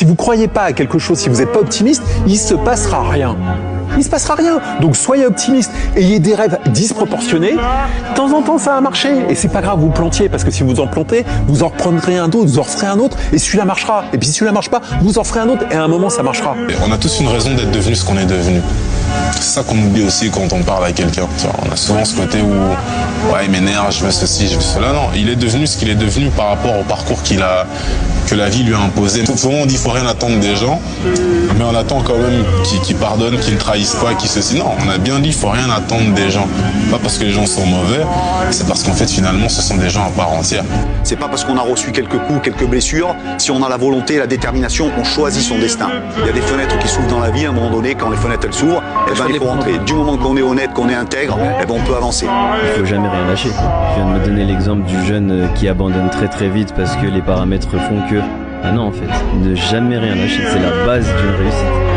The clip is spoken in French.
Si vous ne croyez pas à quelque chose, si vous n'êtes pas optimiste, il ne se passera rien. Il ne se passera rien. Donc soyez optimiste, ayez des rêves disproportionnés. De temps en temps, ça va marcher. Et c'est pas grave, vous plantiez, parce que si vous en plantez, vous en reprendrez un autre, vous en referez un autre, et celui-là marchera. Et puis si celui-là marche pas, vous en ferez un autre, et à un moment, ça marchera. On a tous une raison d'être devenu ce qu'on est devenu. C'est ça qu'on oublie aussi quand on parle à quelqu'un. On a souvent ce côté où ouais, il m'énerve, je veux ceci, je veux cela. Non, il est devenu ce qu'il est devenu par rapport au parcours que la vie lui a imposé. Souvent on dit qu'il ne faut rien attendre des gens, mais on attend quand même qu'ils pardonnent, qu'ils ne trahissent pas, qu'ils ceci. Non, on a bien dit qu'il ne faut rien attendre des gens. Pas parce que les gens sont mauvais, c'est parce qu'en fait finalement ce sont des gens à part entière. C'est pas parce qu'on a reçu quelques coups, quelques blessures, si on a la volonté, la détermination, on choisit son destin. Il y a des fenêtres qui s'ouvrent dans la vie, à un moment donné, quand les fenêtres elles s'ouvrent, eh ben, il faut rentrer. Du moment qu'on est honnête, qu'on est intègre, eh ben, on peut avancer. Il faut jamais rien lâcher. Je viens de me donner l'exemple du jeune qui abandonne très très vite parce que les paramètres font que... Ah non en fait, ne jamais rien lâcher, c'est la base d'une réussite.